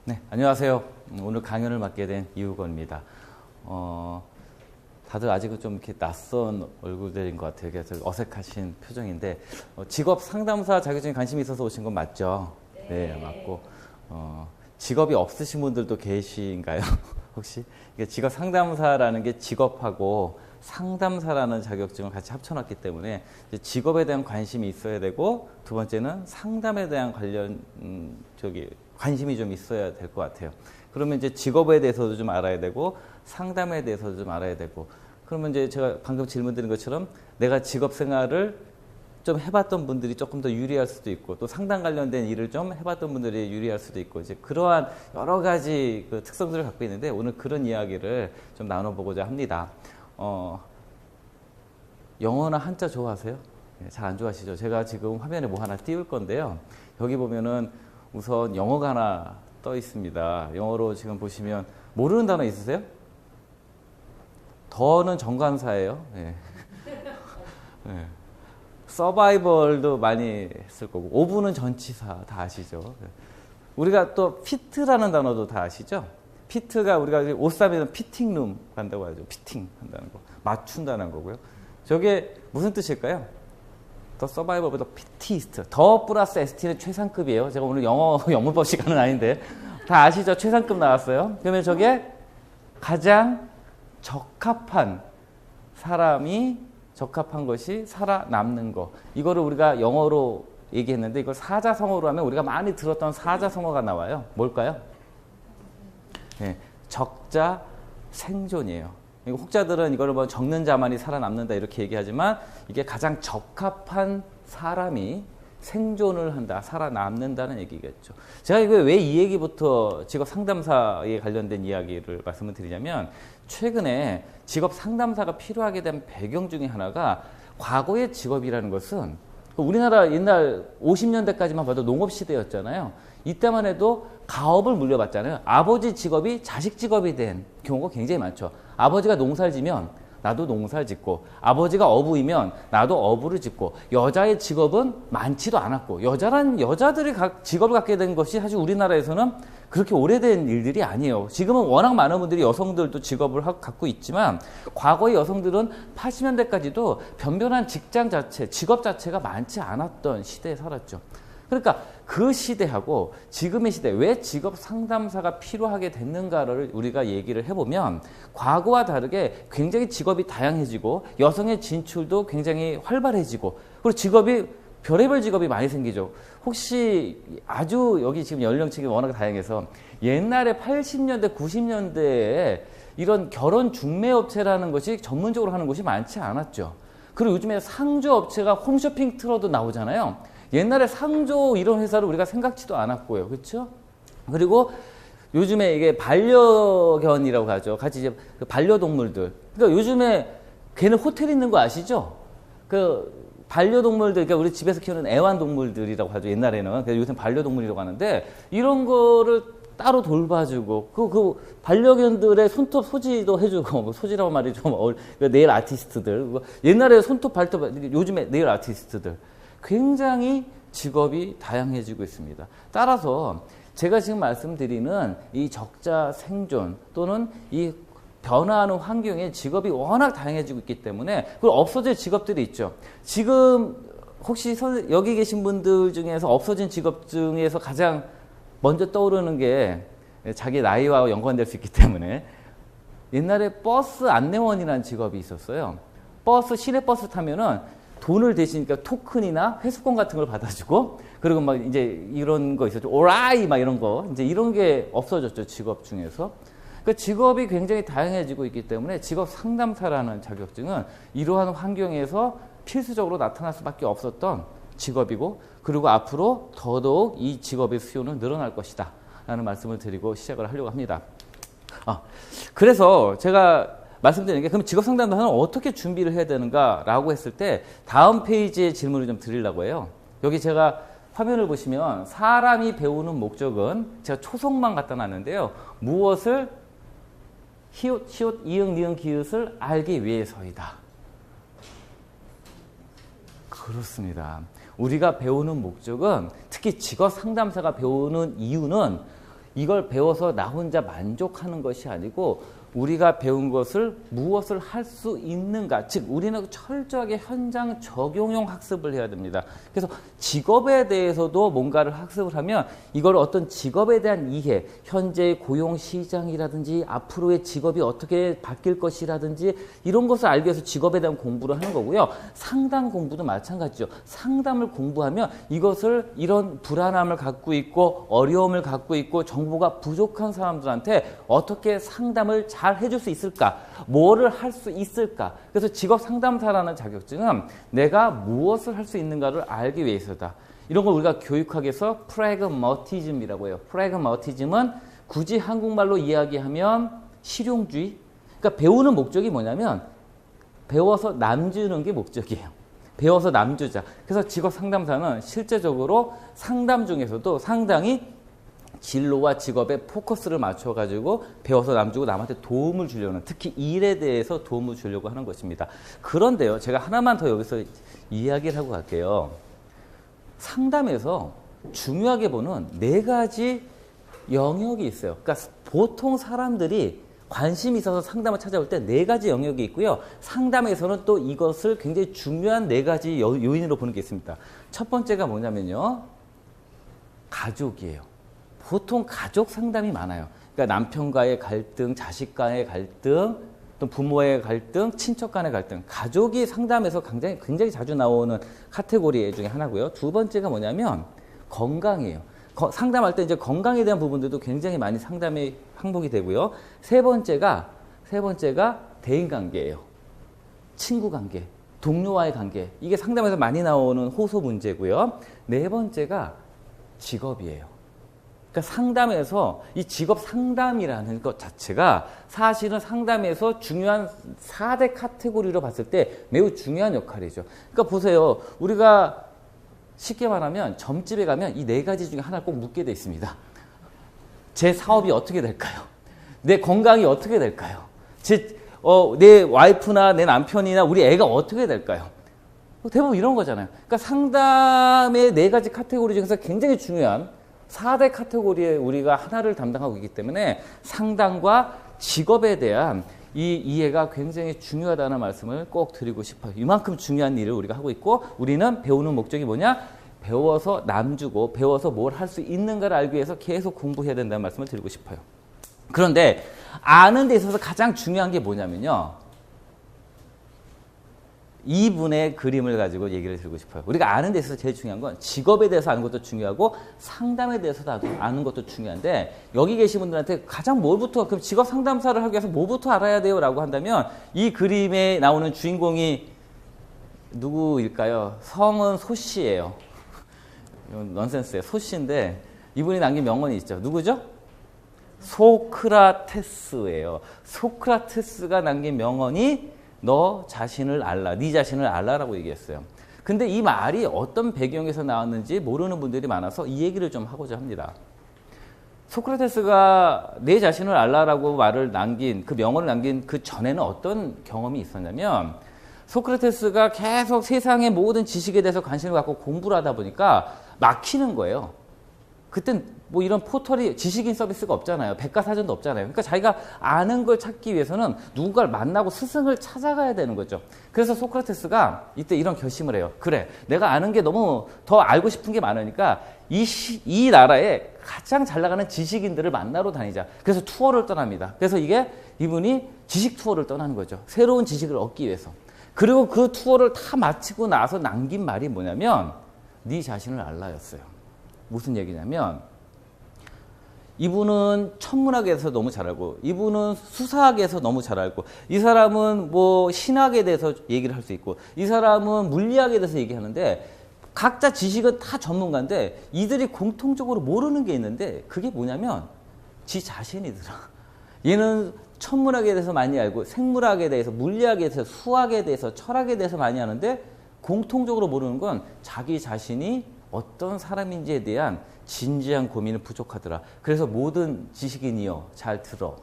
네, 안녕하세요. 오늘 강연을 맡게 된 이우건입니다. 다들 아직은 좀 이렇게 낯선 얼굴들인 것 같아요. 그래서 어색하신 표정인데, 직업 상담사 자격증에 관심이 있어서 오신 건 맞죠? 네, 맞고, 직업이 없으신 분들도 계신가요? 혹시? 직업 상담사라는 게 직업하고 상담사라는 자격증을 같이 합쳐놨기 때문에 직업에 대한 관심이 있어야 되고, 두 번째는 상담에 대한 관심이 좀 있어야 될 것 같아요. 그러면 이제 직업에 대해서도 좀 알아야 되고, 상담에 대해서도 좀 알아야 되고, 그러면 이제 제가 방금 질문 드린 것처럼 내가 직업 생활을 좀 해봤던 분들이 조금 더 유리할 수도 있고, 또 상담 관련된 일을 좀 해봤던 분들이 유리할 수도 있고, 이제 그러한 여러 가지 그 특성들을 갖고 있는데, 오늘 그런 이야기를 좀 나눠보고자 합니다. 영어나 한자 좋아하세요? 잘 안 좋아하시죠? 제가 지금 화면에 뭐 하나 띄울 건데요. 여기 보면은 우선 영어가 하나 떠 있습니다. 영어로 지금 보시면 모르는 단어 있으세요? 더는 정관사예요. 네. 네. 서바이벌도 많이 쓸 거고, 오브는 전치사 다 아시죠? 우리가 또 피트라는 단어도 다 아시죠? 피트가 우리가 옷 사면 피팅룸 간다고 하죠. 피팅 한다는 거, 맞춘다는 거고요. 저게 무슨 뜻일까요? 더 서바이벌보다 피티스트. 더 플러스 ST는 최상급이에요. 제가 오늘 영어 영문법 시간은 아닌데 다 아시죠? 최상급 나왔어요. 그러면 저게 가장 적합한 사람이 적합한 것이 살아남는 거. 이거를 우리가 영어로 얘기했는데 이걸 사자성어로 하면 우리가 많이 들었던 사자성어가 나와요. 뭘까요? 네, 적자 생존이에요. 혹자들은 이걸 뭐 적는 자만이 살아남는다 이렇게 얘기하지만 이게 가장 적합한 사람이 생존을 한다, 살아남는다는 얘기겠죠. 제가 이거 왜 이 얘기부터 직업 상담사에 관련된 이야기를 말씀을 드리냐면 최근에 직업 상담사가 필요하게 된 배경 중에 하나가 과거의 직업이라는 것은 우리나라 옛날 50년대까지만 봐도 농업시대였잖아요. 이때만 해도 가업을 물려받잖아요. 아버지 직업이 자식 직업이 된 경우가 굉장히 많죠. 아버지가 농사를 지면 나도 농사를 짓고, 아버지가 어부이면 나도 어부를 짓고, 여자의 직업은 많지도 않았고, 여자들이 직업을 갖게 된 것이 사실 우리나라에서는 그렇게 오래된 일들이 아니에요. 지금은 워낙 많은 분들이 여성들도 직업을 갖고 있지만, 과거의 여성들은 80년대까지도 변변한 직장 자체, 직업 자체가 많지 않았던 시대에 살았죠. 그러니까 그 시대하고 지금의 시대, 왜 직업 상담사가 필요하게 됐는가를 우리가 얘기를 해보면 과거와 다르게 굉장히 직업이 다양해지고 여성의 진출도 굉장히 활발해지고, 그리고 직업이 별의별 직업이 많이 생기죠. 혹시 아주 여기 지금 연령층이 워낙 다양해서 옛날에 80년대, 90년대에 이런 결혼 중매업체라는 것이 전문적으로 하는 곳이 많지 않았죠. 그리고 요즘에 상조업체가 홈쇼핑 틀어도 나오잖아요. 옛날에 상조 이런 회사를 우리가 생각지도 않았고요. 그렇죠? 그리고 요즘에 이게 반려견이라고 하죠. 같이 이제 그 반려동물들. 그러니까 요즘에 걔는 호텔 있는 거 아시죠? 그 반려동물들, 그러니까 우리 집에서 키우는 애완동물들이라고 하죠. 옛날에는. 그래서 요새는 반려동물이라고 하는데 이런 거를 따로 돌봐주고 그 반려견들의 손톱 소지도 해주고, 뭐 소지라고 말이 좀 네일 아티스트들. 옛날에 손톱 발톱, 요즘에 네일 아티스트들. 굉장히 직업이 다양해지고 있습니다. 따라서 제가 지금 말씀드리는 이 적자 생존 또는 이 변화하는 환경에 직업이 워낙 다양해지고 있기 때문에, 그리고 없어질 직업들이 있죠. 지금 혹시 여기 계신 분들 중에서 없어진 직업 중에서 가장 먼저 떠오르는 게 자기 나이와 연관될 수 있기 때문에, 옛날에 버스 안내원이라는 직업이 있었어요. 시내버스 타면은 돈을 대신 토큰이나 회수권 같은 걸 받아주고, 그리고 막 이제 이런 거 있었죠. 오라이 막 이런 거. 이제 이런 게 없어졌죠. 직업 중에서. 그 직업이 굉장히 다양해지고 있기 때문에 직업 상담사라는 자격증은 이러한 환경에서 필수적으로 나타날 수밖에 없었던 직업이고, 그리고 앞으로 더더욱 이 직업의 수요는 늘어날 것이다 라는 말씀을 드리고 시작을 하려고 합니다. 그래서 제가 말씀드리는 게, 그럼 직업 상담사는 어떻게 준비를 해야 되는가라고 했을 때 다음 페이지에 질문을 좀 드리려고 해요. 여기 제가 화면을 보시면 사람이 배우는 목적은, 제가 초성만 갖다 놨는데요. 무엇을 히읗, 시옷, 이응, 니은, 기읒을 알기 위해서이다. 그렇습니다. 우리가 배우는 목적은, 특히 직업 상담사가 배우는 이유는 이걸 배워서 나 혼자 만족하는 것이 아니고 우리가 배운 것을 무엇을 할 수 있는가, 즉 우리는 철저하게 현장 적용형 학습을 해야 됩니다. 그래서 직업에 대해서도 뭔가를 학습을 하면 이걸 어떤 직업에 대한 이해, 현재의 고용 시장이라든지 앞으로의 직업이 어떻게 바뀔 것이라든지 이런 것을 알기 위해서 직업에 대한 공부를 하는 거고요. 상담 공부도 마찬가지죠. 상담을 공부하면 이것을 이런 불안함을 갖고 있고 어려움을 갖고 있고 정보가 부족한 사람들한테 어떻게 상담을 잘 해줄 수 있을까? 뭐를 할 수 있을까? 그래서 직업 상담사라는 자격증은 내가 무엇을 할 수 있는가를 알기 위해서다. 이런 걸 우리가 교육학에서 프래그머티즘이라고 해요. 프래그머티즘은 굳이 한국말로 이야기하면 실용주의. 그러니까 배우는 목적이 뭐냐면 배워서 남주는 게 목적이에요. 배워서 남주자. 그래서 직업 상담사는 실제적으로 상담 중에서도 상당히 진로와 직업에 포커스를 맞춰가지고 배워서 남주고 남한테 도움을 주려는, 특히 일에 대해서 도움을 주려고 하는 것입니다. 그런데요, 제가 하나만 더 여기서 이야기를 하고 갈게요. 상담에서 중요하게 보는 4가지 영역이 있어요. 그러니까 보통 사람들이 관심이 있어서 상담을 찾아올 때 4가지 영역이 있고요. 상담에서는 또 이것을 굉장히 중요한 4가지 요인으로 보는 게 있습니다. 첫 번째가 뭐냐면요, 가족이에요. 보통 가족 상담이 많아요. 그러니까 남편과의 갈등, 자식과의 갈등, 또 부모의 갈등, 친척 간의 갈등. 가족이 상담에서 굉장히 자주 나오는 카테고리 중에 하나고요. 두 번째가 뭐냐면 건강이에요. 상담할 때 이제 건강에 대한 부분들도 굉장히 많이 상담에 항복이 되고요. 세 번째가 대인관계예요. 친구 관계, 동료와의 관계. 이게 상담에서 많이 나오는 호소 문제고요. 네 번째가 직업이에요. 그러니까 상담에서 이 직업 상담이라는 것 자체가 사실은 상담에서 중요한 4대 카테고리로 봤을 때 매우 중요한 역할이죠. 그러니까 보세요. 우리가 쉽게 말하면 점집에 가면 이 4가지 중에 하나를 꼭 묻게 돼 있습니다. 제 사업이 어떻게 될까요? 내 건강이 어떻게 될까요? 내 와이프나 내 남편이나 우리 애가 어떻게 될까요? 대부분 이런 거잖아요. 그러니까 상담의 4가지 카테고리 중에서 굉장히 중요한 4대 카테고리에 우리가 하나를 담당하고 있기 때문에 상담과 직업에 대한 이 이해가 굉장히 중요하다는 말씀을 꼭 드리고 싶어요. 이만큼 중요한 일을 우리가 하고 있고 우리는 배우는 목적이 뭐냐? 배워서 남주고 배워서 뭘 할 수 있는가를 알기 위해서 계속 공부해야 된다는 말씀을 드리고 싶어요. 그런데 아는 데 있어서 가장 중요한 게 뭐냐면요. 이분의 그림을 가지고 얘기를 드리고 싶어요. 우리가 아는 데 있어서 제일 중요한 건 직업에 대해서 아는 것도 중요하고 상담에 대해서 아는 것도 중요한데 여기 계신 분들한테 가장 그럼 직업 상담사를 하기 위해서 뭐부터 알아야 돼요? 라고 한다면 이 그림에 나오는 주인공이 누구일까요? 성은 소씨예요. 이건 넌센스예요. 소씨인데 이분이 남긴 명언이 있죠. 누구죠? 소크라테스예요. 소크라테스가 남긴 명언이 너 자신을 알라, 네 자신을 알라라고 얘기했어요. 근데 이 말이 어떤 배경에서 나왔는지 모르는 분들이 많아서 이 얘기를 좀 하고자 합니다. 소크라테스가 내 자신을 알라라고 말을 남긴, 그 명언을 남긴 그 전에는 어떤 경험이 있었냐면 소크라테스가 계속 세상의 모든 지식에 대해서 관심을 갖고 공부를 하다 보니까 막히는 거예요. 그땐 뭐 이런 포털이 지식인 서비스가 없잖아요. 백과사전도 없잖아요. 그러니까 자기가 아는 걸 찾기 위해서는 누군가를 만나고 스승을 찾아가야 되는 거죠. 그래서 소크라테스가 이때 이런 결심을 해요. 그래, 내가 아는 게 너무 더 알고 싶은 게 많으니까 이 나라에 가장 잘 나가는 지식인들을 만나러 다니자. 그래서 투어를 떠납니다. 그래서 이분이 지식 투어를 떠나는 거죠. 새로운 지식을 얻기 위해서. 그리고 그 투어를 다 마치고 나서 남긴 말이 뭐냐면 네 자신을 알라였어요. 무슨 얘기냐면 이분은 천문학에서 너무 잘 알고 이분은 수사학에서 너무 잘 알고 이 사람은 뭐 신학에 대해서 얘기를 할 수 있고 이 사람은 물리학에 대해서 얘기하는데 각자 지식은 다 전문가인데 이들이 공통적으로 모르는 게 있는데 그게 뭐냐면 지 자신이더라. 얘는 천문학에 대해서 많이 알고 생물학에 대해서 물리학에 대해서 수학에 대해서 철학에 대해서 많이 아는데 공통적으로 모르는 건 자기 자신이 어떤 사람인지에 대한 진지한 고민은 부족하더라. 그래서 모든 지식인이여 잘 들어.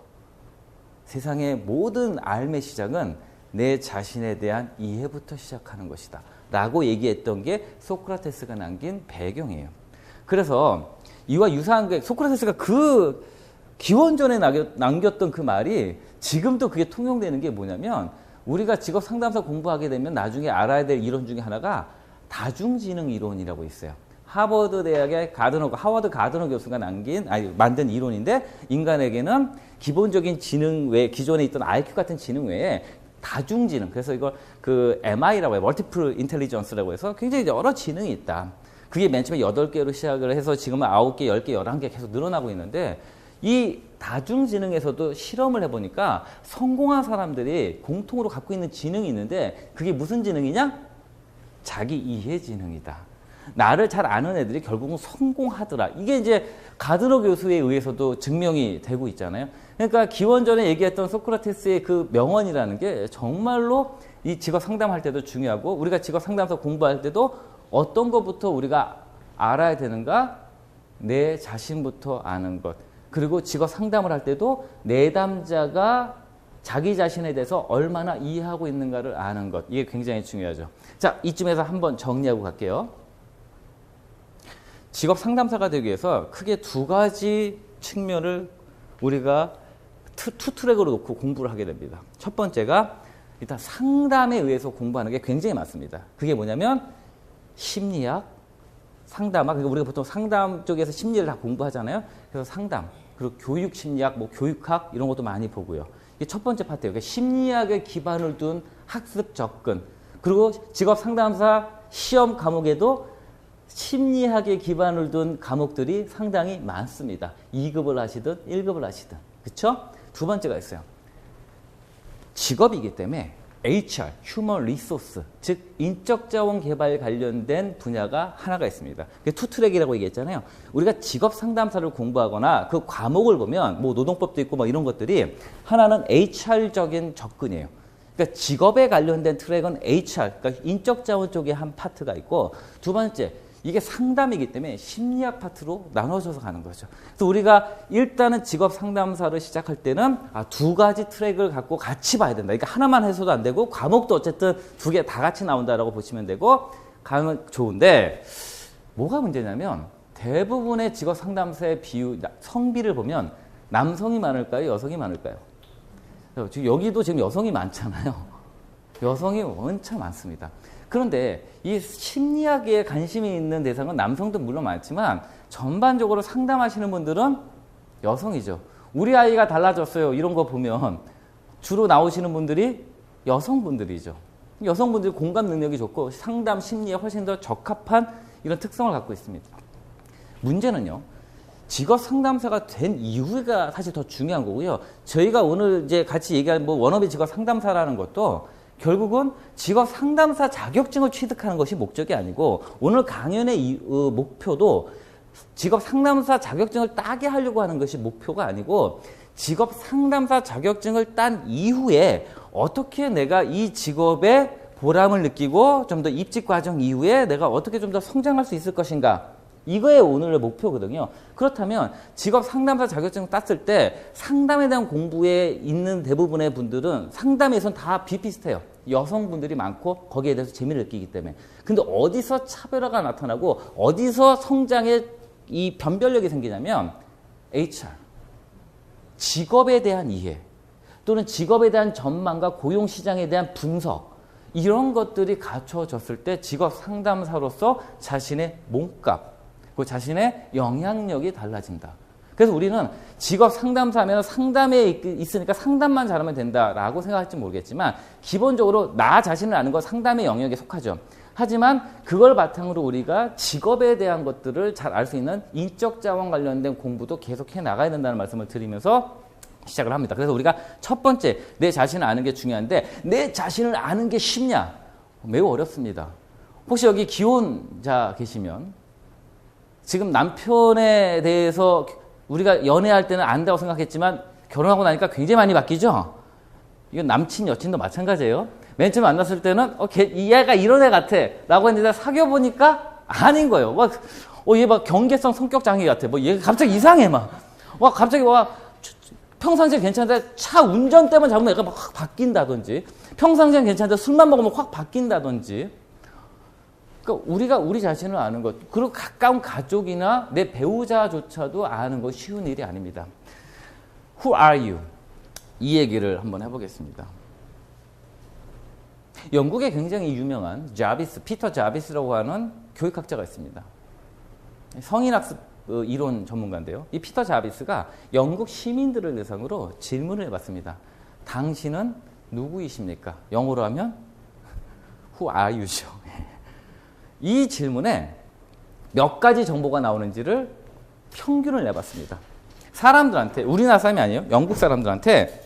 세상의 모든 삶의 시작은 내 자신에 대한 이해부터 시작하는 것이다. 라고 얘기했던 게 소크라테스가 남긴 배경이에요. 그래서 이와 유사한 게 소크라테스가 그 기원전에 남겼던 그 말이 지금도 그게 통용되는 게 뭐냐면 우리가 직업 상담사 공부하게 되면 나중에 알아야 될 이론 중에 하나가 다중지능 이론이라고 있어요. 하버드 대학의 하워드 가드너 교수가 만든 이론인데 인간에게는 기본적인 지능 외에 기존에 있던 IQ 같은 지능 외에 다중지능, 그래서 이걸 그 MI라고 해요. 멀티플 인텔리전스라고 해서 굉장히 여러 지능이 있다. 그게 맨 처음에 8개로 시작을 해서 지금은 9개, 10개, 11개 계속 늘어나고 있는데 이 다중지능에서도 실험을 해보니까 성공한 사람들이 공통으로 갖고 있는 지능이 있는데 그게 무슨 지능이냐? 자기 이해 지능이다. 나를 잘 아는 애들이 결국은 성공하더라. 이게 이제 가드너 교수에 의해서도 증명이 되고 있잖아요. 그러니까 기원전에 얘기했던 소크라테스의 그 명언이라는 게 정말로 이 직업 상담할 때도 중요하고 우리가 직업 상담사 공부할 때도 어떤 것부터 우리가 알아야 되는가? 내 자신부터 아는 것. 그리고 직업 상담을 할 때도 내담자가 자기 자신에 대해서 얼마나 이해하고 있는가를 아는 것. 이게 굉장히 중요하죠. 자, 이쯤에서 한번 정리하고 갈게요. 직업 상담사가 되기 위해서 크게 2가지 측면을 우리가 투 트랙으로 놓고 공부를 하게 됩니다. 첫 번째가 일단 상담에 의해서 공부하는 게 굉장히 많습니다. 그게 뭐냐면 심리학, 상담학, 그러니까 우리가 보통 상담 쪽에서 심리를 다 공부하잖아요. 그래서 상담, 그리고 교육 심리학, 뭐 교육학 이런 것도 많이 보고요. 이게 첫 번째 파트예요. 그러니까 심리학에 기반을 둔 학습 접근, 그리고 직업 상담사 시험 과목에도 심리학에 기반을 둔 과목들이 상당히 많습니다. 2급을 하시든 1급을 하시든. 그렇죠? 두 번째가 있어요. 직업이기 때문에 HR, 휴먼 리소스, 즉 인적 자원 개발 관련된 분야가 하나가 있습니다. 그게 투트랙이라고 얘기했잖아요. 우리가 직업 상담사를 공부하거나 그 과목을 보면 뭐 노동법도 있고 뭐 이런 것들이 하나는 HR적인 접근이에요. 그러니까 직업에 관련된 트랙은 HR, 그러니까 인적 자원 쪽에 한 파트가 있고 두 번째 이게 상담이기 때문에 심리학 파트로 나눠져서 가는 거죠. 그래서 우리가 일단은 직업 상담사를 시작할 때는 2가지 트랙을 갖고 같이 봐야 된다. 그러니까 하나만 해서도 안 되고 과목도 어쨌든 2개 다 같이 나온다라고 보시면 되고 가면 좋은데 뭐가 문제냐면 대부분의 직업 상담사의 성비를 보면 남성이 많을까요? 여성이 많을까요? 지금 여기도 지금 여성이 많잖아요. 여성이 원체 많습니다. 그런데 이 심리학에 관심이 있는 대상은 남성도 물론 많지만 전반적으로 상담하시는 분들은 여성이죠. 우리 아이가 달라졌어요. 이런 거 보면 주로 나오시는 분들이 여성분들이죠. 여성분들이 공감 능력이 좋고 상담 심리에 훨씬 더 적합한 이런 특성을 갖고 있습니다. 문제는요. 직업 상담사가 된 이유가 사실 더 중요한 거고요. 저희가 오늘 이제 같이 얘기할 뭐 워너비 직업 상담사라는 것도 결국은 직업 상담사 자격증을 취득하는 것이 목적이 아니고 오늘 강연의 목표도 직업 상담사 자격증을 따게 하려고 하는 것이 목표가 아니고 직업 상담사 자격증을 딴 이후에 어떻게 내가 이 직업에 보람을 느끼고 좀 더 입직 과정 이후에 내가 어떻게 좀 더 성장할 수 있을 것인가, 이거의 오늘의 목표거든요. 그렇다면 직업 상담사 자격증을 땄을 때 상담에 대한 공부에 있는 대부분의 분들은 상담에선 다 비슷해요. 여성분들이 많고 거기에 대해서 재미를 느끼기 때문에. 근데 어디서 차별화가 나타나고 어디서 성장의 이 변별력이 생기냐면 HR, 직업에 대한 이해 또는 직업에 대한 전망과 고용시장에 대한 분석, 이런 것들이 갖춰졌을 때 직업 상담사로서 자신의 몸값, 그 자신의 영향력이 달라진다. 그래서 우리는 직업 상담사면 상담에 있으니까 상담만 잘하면 된다라고 생각할지 모르겠지만 기본적으로 나 자신을 아는 건 상담의 영역에 속하죠. 하지만 그걸 바탕으로 우리가 직업에 대한 것들을 잘 알 수 있는 인적 자원 관련된 공부도 계속해 나가야 된다는 말씀을 드리면서 시작을 합니다. 그래서 우리가 첫 번째, 내 자신을 아는 게 중요한데 내 자신을 아는 게 쉽냐? 매우 어렵습니다. 혹시 여기 기혼자 계시면 지금 남편에 대해서 우리가 연애할 때는 안다고 생각했지만 결혼하고 나니까 굉장히 많이 바뀌죠? 이건 남친, 여친도 마찬가지예요. 맨 처음 만났을 때는 이 애가 이런 애 같아 라고 했는데 사귀어보니까 아닌 거예요. 얘 막 경계성 성격 장애 같아. 얘 갑자기 이상해 갑자기 평상시에 괜찮은데 차 운전대만 잡으면 애가 막 확 바뀐다든지, 평상시엔 괜찮은데 술만 먹으면 확 바뀐다든지. 그러니까 우리가 우리 자신을 아는 것, 그리고 가까운 가족이나 내 배우자조차도 아는 것 쉬운 일이 아닙니다. Who are you? 이 얘기를 한번 해보겠습니다. 영국에 굉장히 유명한 자비스, 피터 자비스라고 하는 교육학자가 있습니다. 성인학습 이론 전문가인데요. 이 피터 자비스가 영국 시민들을 대상으로 질문을 해봤습니다. 당신은 누구이십니까? 영어로 하면 Who are you죠. 이 질문에 몇 가지 정보가 나오는지를 평균을 내봤습니다. 사람들한테, 우리나라 사람이 아니에요. 영국 사람들한테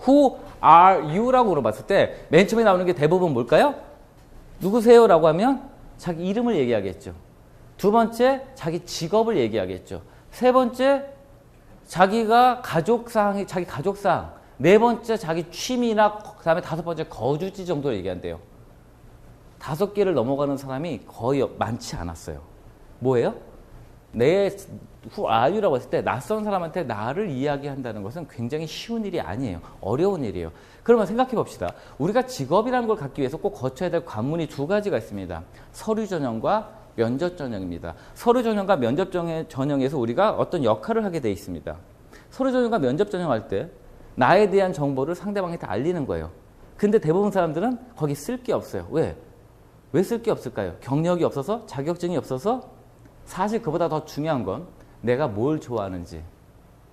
Who are you라고 물어봤을 때 맨 처음에 나오는 게 대부분 뭘까요? 누구세요? 라고 하면 자기 이름을 얘기하겠죠. 두 번째, 자기 직업을 얘기하겠죠. 세 번째, 자기가 자기 가족사항. 네 번째, 자기 취미나, 그 다음에 다섯 번째, 거주지 정도를 얘기한대요. 5개를 넘어가는 사람이 거의 많지 않았어요. 뭐예요? Who are you라고 했을 때 낯선 사람한테 나를 이야기한다는 것은 굉장히 쉬운 일이 아니에요. 어려운 일이에요. 그러면 생각해 봅시다. 우리가 직업이라는 걸 갖기 위해서 꼭 거쳐야 될 관문이 2가지가 있습니다. 서류 전형과 면접 전형입니다. 서류 전형과 면접 전형에서 우리가 어떤 역할을 하게 돼 있습니다. 서류 전형과 면접 전형할 때 나에 대한 정보를 상대방한테 알리는 거예요. 근데 대부분 사람들은 거기 쓸 게 없어요. 왜 쓸 게 없을까요? 경력이 없어서? 자격증이 없어서? 사실 그보다 더 중요한 건 내가 뭘 좋아하는지,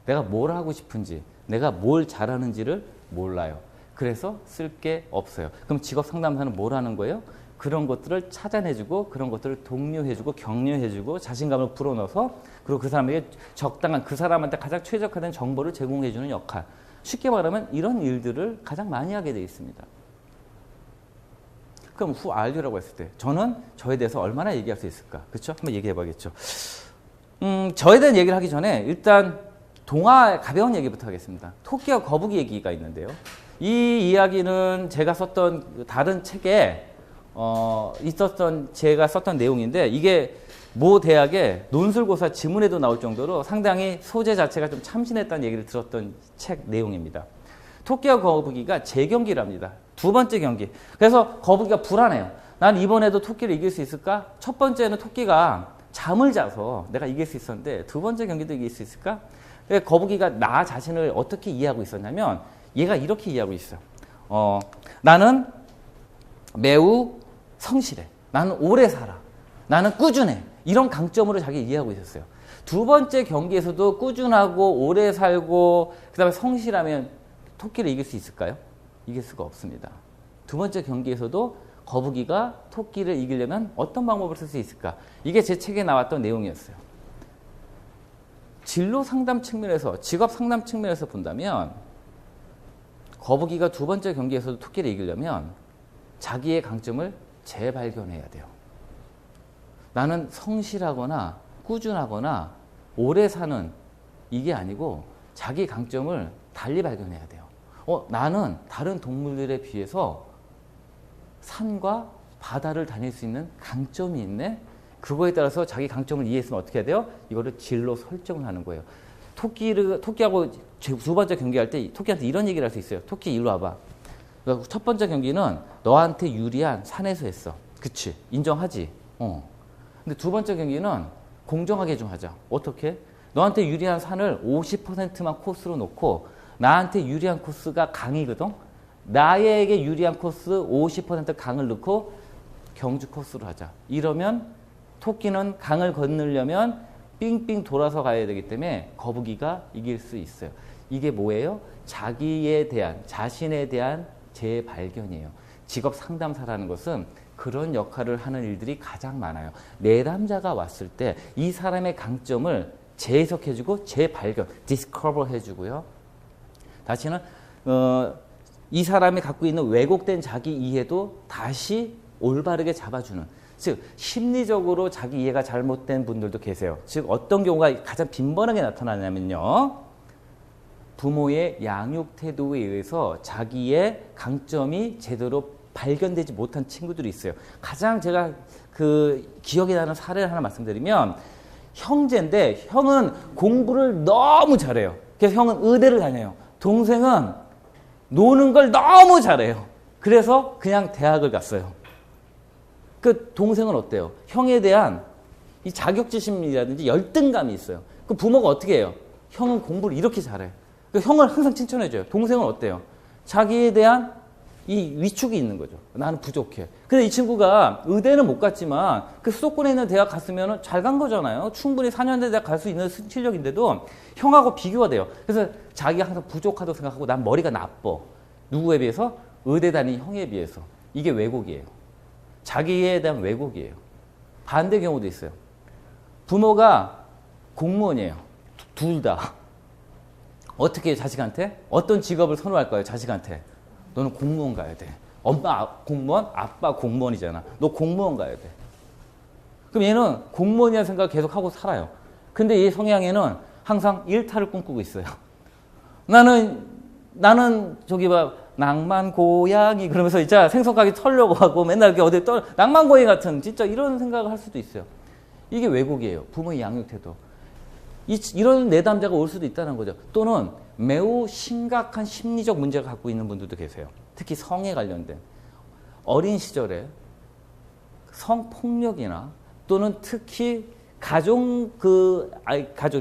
내가 뭘 하고 싶은지, 내가 뭘 잘하는지를 몰라요. 그래서 쓸 게 없어요. 그럼 직업 상담사는 뭘 하는 거예요? 그런 것들을 찾아내주고, 그런 것들을 독려해주고, 격려해주고, 자신감을 불어넣어서, 그리고 그 사람에게 적당한, 그 사람한테 가장 최적화된 정보를 제공해주는 역할. 쉽게 말하면 이런 일들을 가장 많이 하게 되어 있습니다. 그럼 who are you라고 했을 때 저는 저에 대해서 얼마나 얘기할 수 있을까? 그렇죠? 한번 얘기해 봐야겠죠. 저에 대한 얘기를 하기 전에 일단 동화 가벼운 얘기부터 하겠습니다. 토끼와 거북이 얘기가 있는데요. 이 이야기는 제가 썼던 다른 책에 제가 썼던 내용인데 이게 모 대학의 논술고사 지문에도 나올 정도로 상당히 소재 자체가 좀 참신했다는 얘기를 들었던 책 내용입니다. 토끼와 거북이가 재경기를 합니다. 2번째 경기. 그래서 거북이가 불안해요. 난 이번에도 토끼를 이길 수 있을까? 첫 번째는 토끼가 잠을 자서 내가 이길 수 있었는데 2번째 경기도 이길 수 있을까? 거북이가 나 자신을 어떻게 이해하고 있었냐면 얘가 이렇게 이해하고 있어요. 나는 매우 성실해. 나는 오래 살아. 나는 꾸준해. 이런 강점으로 자기 이해하고 있었어요. 2번째 경기에서도 꾸준하고 오래 살고 그 다음에 성실하면 토끼를 이길 수 있을까요? 이길 수가 없습니다. 2번째 경기에서도 거북이가 토끼를 이기려면 어떤 방법을 쓸 수 있을까? 이게 제 책에 나왔던 내용이었어요. 진로 상담 측면에서, 직업 상담 측면에서 본다면 거북이가 2번째 경기에서도 토끼를 이기려면 자기의 강점을 재발견해야 돼요. 나는 성실하거나 꾸준하거나 오래 사는 이게 아니고 자기 강점을 달리 발견해야 돼요. 나는 다른 동물들에 비해서 산과 바다를 다닐 수 있는 강점이 있네? 그거에 따라서 자기 강점을 이해했으면 어떻게 해야 돼요? 이거를 진로 설정을 하는 거예요. 토끼하고 2번째 경기할 때 토끼한테 이런 얘기를 할 수 있어요. 토끼 일로 와봐. 그러니까 첫 번째 경기는 너한테 유리한 산에서 했어. 그치? 인정하지? 근데 2번째 경기는 공정하게 좀 하자. 어떻게? 너한테 유리한 산을 50%만 코스로 놓고 나한테 유리한 코스가 강이거든? 나에게 유리한 코스 50% 강을 넣고 경주 코스로 하자. 이러면 토끼는 강을 건너려면 삥삥 돌아서 가야 되기 때문에 거북이가 이길 수 있어요. 이게 뭐예요? 자기에 대한, 자신에 대한 재발견이에요. 직업 상담사라는 것은 그런 역할을 하는 일들이 가장 많아요. 내담자가 왔을 때 이 사람의 강점을 재해석해주고 재발견, 디스커버 해주고요. 다시는 이 사람이 갖고 있는 왜곡된 자기 이해도 다시 올바르게 잡아주는, 즉 심리적으로 자기 이해가 잘못된 분들도 계세요. 즉 어떤 경우가 가장 빈번하게 나타나냐면요, 부모의 양육 태도에 의해서 자기의 강점이 제대로 발견되지 못한 친구들이 있어요. 가장 제가 기억이 나는 사례를 하나 말씀드리면, 형제인데 형은 공부를 너무 잘해요. 그래서 형은 의대를 다녀요. 동생은 노는 걸 너무 잘해요. 그래서 그냥 대학을 갔어요. 그 동생은 어때요? 형에 대한 이 자격지심이라든지 열등감이 있어요. 그 부모가 어떻게 해요? 형은 공부를 이렇게 잘해. 그 형을 항상 칭찬해줘요. 동생은 어때요? 자기에 대한 이 위축이 있는 거죠. 나는 부족해. 근데 이 친구가 의대는 못 갔지만 그 수도권에 있는 대학 갔으면 잘 간 거잖아요. 충분히 4년제 대학 갈 수 있는 실력인데도 형하고 비교가 돼요. 그래서 자기가 항상 부족하다고 생각하고 난 머리가 나빠. 누구에 비해서? 의대 다닌 형에 비해서. 이게 왜곡이에요. 자기에 대한 왜곡이에요. 반대 경우도 있어요. 부모가 공무원이에요. 둘 다. 어떻게 해요, 자식한테? 어떤 직업을 선호할까요, 자식한테? 너는 공무원 가야 돼. 엄마 공무원, 아빠 공무원이잖아. 너 공무원 가야 돼. 그럼 얘는 공무원이라는 생각을 계속 하고 살아요. 근데 이 성향에는 항상 일탈을 꿈꾸고 있어요. 나는 저기 낭만 고양이 그러면서 진짜 생선가게 털려고 하고 맨날 이렇게 어디 낭만 고양이 같은 진짜 이런 생각을 할 수도 있어요. 이게 왜곡이에요. 부모의 양육 태도. 이런 내담자가 올 수도 있다는 거죠. 또는 매우 심각한 심리적 문제를 갖고 있는 분들도 계세요. 특히 성에 관련된. 어린 시절에 성폭력이나 또는 특히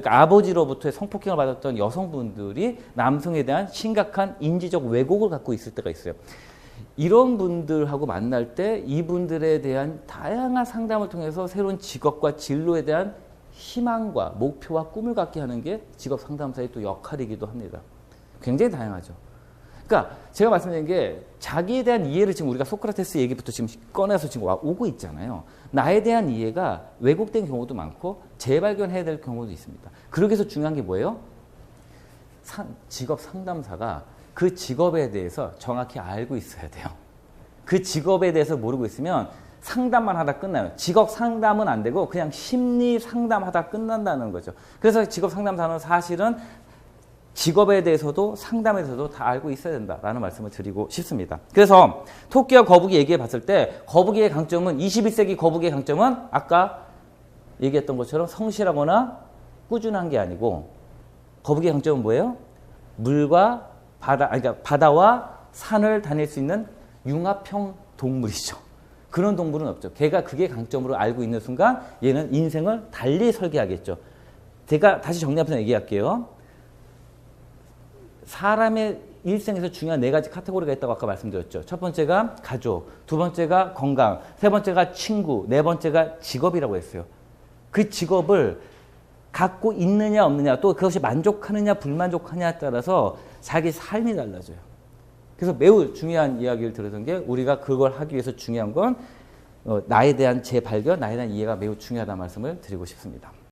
아버지로부터의 성폭행을 받았던 여성분들이 남성에 대한 심각한 인지적 왜곡을 갖고 있을 때가 있어요. 이런 분들하고 만날 때 이분들에 대한 다양한 상담을 통해서 새로운 직업과 진로에 대한 희망과 목표와 꿈을 갖게 하는 게 직업 상담사의 또 역할이기도 합니다. 굉장히 다양하죠. 그러니까 제가 말씀드린 게 자기에 대한 이해를 지금 우리가 소크라테스 얘기부터 지금 꺼내서 지금 오고 있잖아요. 나에 대한 이해가 왜곡된 경우도 많고 재발견해야 될 경우도 있습니다. 그러기 위해서 중요한 게 뭐예요? 직업 상담사가 그 직업에 대해서 정확히 알고 있어야 돼요. 그 직업에 대해서 모르고 있으면 상담만 하다 끝나요. 직업 상담은 안 되고 그냥 심리 상담하다 끝난다는 거죠. 그래서 직업 상담사는 사실은 직업에 대해서도 상담에 대해서도 다 알고 있어야 된다라는 말씀을 드리고 싶습니다. 그래서 토끼와 거북이 얘기해 봤을 때 거북이의 강점은 21세기 거북이의 강점은 아까 얘기했던 것처럼 성실하거나 꾸준한 게 아니고 거북이의 강점은 뭐예요? 물과 그러니까 바다와 산을 다닐 수 있는 융합형 동물이죠. 그런 동물은 없죠. 걔가 그게 강점으로 알고 있는 순간 얘는 인생을 달리 설계하겠죠. 제가 다시 정리해서 얘기할게요. 사람의 일생에서 중요한 4가지 카테고리가 있다고 아까 말씀드렸죠. 첫 번째가 가족, 두 번째가 건강, 세 번째가 친구, 네 번째가 직업이라고 했어요. 그 직업을 갖고 있느냐 없느냐 또 그것이 만족하느냐 불만족하느냐에 따라서 자기 삶이 달라져요. 그래서 매우 중요한 이야기를 들었던 게 우리가 그걸 하기 위해서 중요한 건 나에 대한 재발견, 나에 대한 이해가 매우 중요하다는 말씀을 드리고 싶습니다.